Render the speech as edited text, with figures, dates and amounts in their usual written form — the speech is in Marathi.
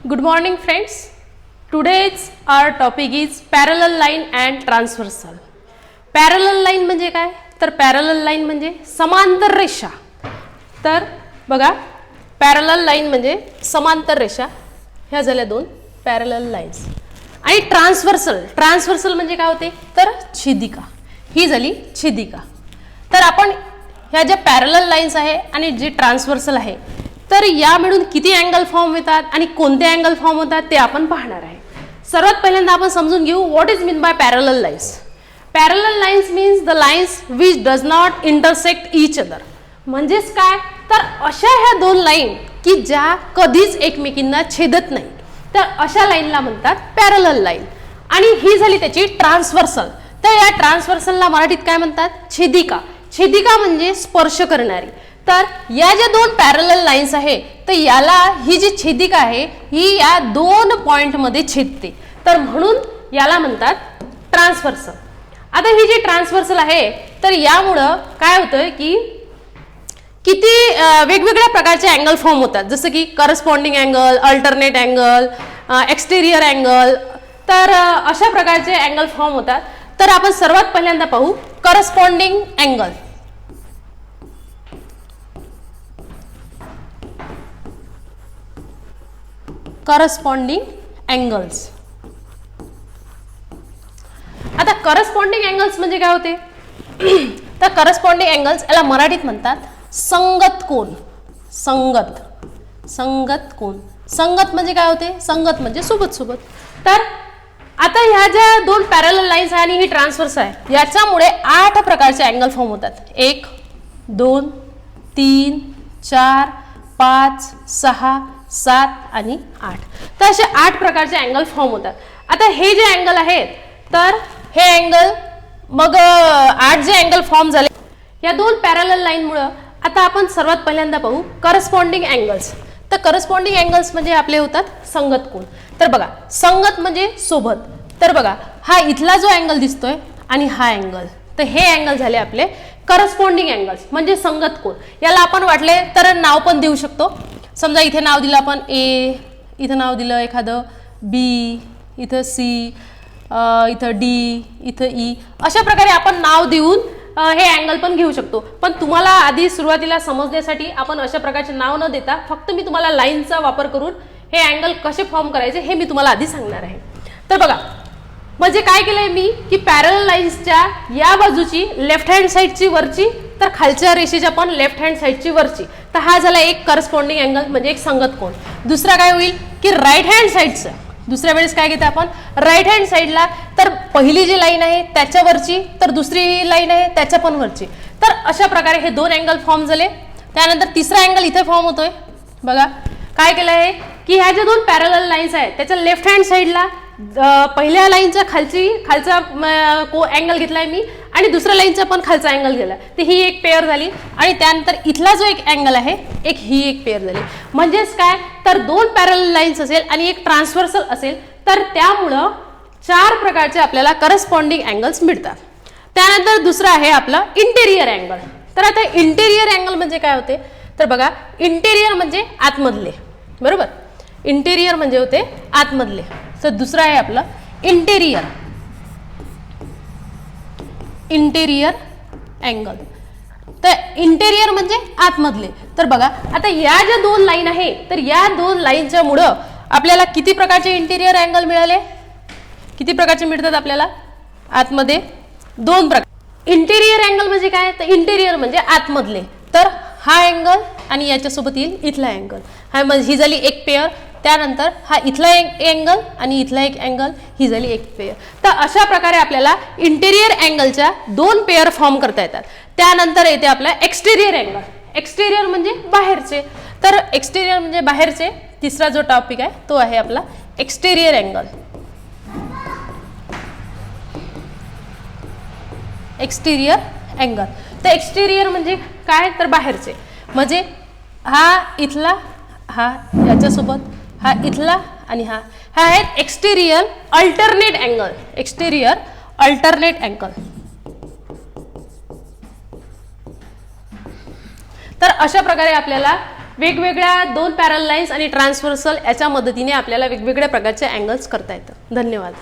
Good morning friends. Today's our topic is parallel line and transversal. Parallel line म्हणजे काय? तर parallel line म्हणजे समांतर रेषा. तर बघा parallel line म्हणजे समांतर रेषा. ह्या झाल्या दोन parallel lines. आणि ट्रान्सव्हर्सल म्हणजे काय होते? तर छेदिका. ही झाली छेदिका. तर आपण ह्या ज्या पॅरलल लाईन्स आहे आणि जे ट्रान्सव्हर्सल आहे तर या मिळून किती अँगल फॉर्म होतात आणि कोणते अँगल फॉर्म होतात ते आपण पाहणार आहे. सर्वात पहिल्यांदा आपण समजून घेऊ what is mean by parallel lines. Parallel lines means the lines which does not intersect each other. म्हणजेच काय? तर अशा ह्या दोन लाईन की ज्या कधीच एकमेकींना छेदत नाही तर अशा लाईनला म्हणतात पॅरलल लाईन. आणि ही झाली त्याची ट्रान्सव्हर्सल. तर या ट्रान्सव्हर्सलला मराठीत काय म्हणतात? छेदिका. छेदिका म्हणजे स्पर्श करणारी. तर या ज्या दोन पॅरलल लाईन्स आहे तर याला ही जी छेदिका आहे ही या दोन पॉइंट मध्ये छेदते तर म्हणून याला म्हणतात ट्रान्सव्हर्सल. आता ही जी ट्रान्सव्हर्सल आहे तर यामुळं काय होतं की किती वेगवेगळ्या प्रकारचे अँगल फॉर्म होतात जसं की corresponding angle, alternate angle, exterior angle. तर अशा प्रकारचे अँगल फॉर्म होतात. तर आपण सर्वात पहिल्यांदा पाहू करस्पॉन्डिंग अँगल. Corresponding angles. आता करस्पॉन्डिंग अँगल्स म्हणजे काय होते? तर करस्पॉन्डिंग अँगल्स याला मराठीत म्हणतात संगत कोन. संगत कोन. संगत म्हणजे काय होते? संगत म्हणजे सोबत सोबत. तर आता ह्या ज्या दोन पॅरलल लाईन्स आहे आणि ही ट्रान्सव्हर्स आहे याच्यामुळे 8 प्रकारचे अँगल फॉर्म होतात. 1 2 3 4 5 6 7 आणि 8. तर असे 8 प्रकारचे अँगल फॉर्म होतात. आता हे जे अँगल आहेत तर हे अँगल मग 8 जे अँगल फॉर्म झाले या दोन पॅरलल लाईन मुळे आता आपण सर्वात पहिल्यांदा पाहू करस्पॉन्डिंग अँगल्स. तर करस्पॉन्डिंग अँगल्स म्हणजे आपले होतात संगत कोन. तर बघा संगत म्हणजे सोबत. तर बघा हा इथला जो अँगल दिसतोय आणि हा अँगल तर हे अँगल झाले आपले करस्पॉन्डिंग अँगल्स म्हणजे संगत कोन. याला आपण वाटले तर नाव पण देऊ शकतो. समजा इथे नाव दिलं आपण ए, इथं नाव दिलं एखादं बी, इथं सी, इथं डी, इथं ई. अशा प्रकारे आपण नाव देऊन हे अँगल पण घेऊ शकतो. पण तुम्हाला आधी सुरुवातीला समजण्यासाठी आपण अशा प्रकारचे नाव न देता फक्त मी तुम्हाला लाईनचा वापर करून हे अँगल कसे फॉर्म करायचे हे मी तुम्हाला आधी सांगणार आहे. तर बघा म्हणजे काय केलंय मी की पॅरलल लाईन्सच्या या बाजूची लेफ्ट हँड साईडची वरची तर खालच्या रेषेच्या पण लेफ्ट हँड साईडची वरची. तर हा झाला एक करस्पॉन्डिंग अँगल म्हणजे एक संगत कोन. दुसरा काय होईल की राईट हँड साईडचा. दुसऱ्या वेळेस काय घेते आपण राईट हँड साईडला तर पहिली जी लाईन आहे त्याच्यावरची तर दुसरी लाईन आहे त्याच्या पण वरची. तर अशा प्रकारे हे दोन अँगल फॉर्म झाले. त्यानंतर तिसरा अँगल इथे फॉर्म होतोय. बघा काय केलं आहे की ह्या ज्या दोन पॅरलल लाईन्स आहेत त्याच्या लेफ्ट हँड साईडला पहिल्या लाईनच्या खालचा अँगल घेतलाय मी आणि दुसऱ्या लाईनचा पण खालचा अँगल गेला. तर ही एक पेअर झाली आणि त्यानंतर इथला जो एक अँगल आहे ही एक पेअर झाली. म्हणजेच काय तर दोन पॅरलल लाईन्स असेल आणि एक ट्रान्सव्हर्सल असेल तर त्यामुळं 4 प्रकारचे आपल्याला करस्पॉन्डिंग अँगल्स मिळतात. त्यानंतर दुसरं आहे आपलं इंटेरियर अँगल. तर आता इंटेरियर अँगल म्हणजे काय होते? तर बघा इंटेरियर म्हणजे आतमधले. बरोबर. इंटेरियर म्हणजे होते आतमधले. तर दुसरं आहे आपलं इंटेरियर अँगल. तर इंटेरियर म्हणजे आतमधले. तर बघा आता या ज्या दोन लाईन आहे तर या दोन लाईनच्या मुळं आपल्याला किती प्रकारचे इंटेरियर अँगल मिळाले? किती प्रकारचे मिळतात आपल्याला? आतमध्ये 2 प्रकार. इंटेरियर अँगल म्हणजे काय? तर इंटेरियर म्हणजे आतमधले. तर हा अँगल आणि याच्यासोबत येईल इथला अँगल. हा म्हणजे ही झाली एक पेअर. त्यानंतर हा इथला एक अँगल आणि इथला एक अँगल ही झाली एक पेअर. तर अशा प्रकारे आपल्याला इंटेरियर अँगलच्या 2 पेअर फॉर्म करता येतात. त्यानंतर येते आपला एक्सटेरियर अँगल. एक्सटेरियर म्हणजे बाहेरचे. तर एक्सटेरियर म्हणजे बाहेरचे. तिसरा जो टॉपिक आहे तो आहे आपला एक्सटेरियर अँगल. Exterior angle. तर एक्सटेरियर म्हणजे काय? तर बाहेरचे. म्हणजे हा इथला, हा याच्यासोबत, हा इथला आणि हा आहेत exterior alternate angle. Exterior alternate angle. तर अशा प्रकारे आपल्याला वेगवेगळ्या 2 पॅरल लाईन्स आणि ट्रान्सव्हर्सल याच्या मदतीने आपल्याला वेगवेगळ्या प्रकारचे अँगल्स करता येतं. धन्यवाद.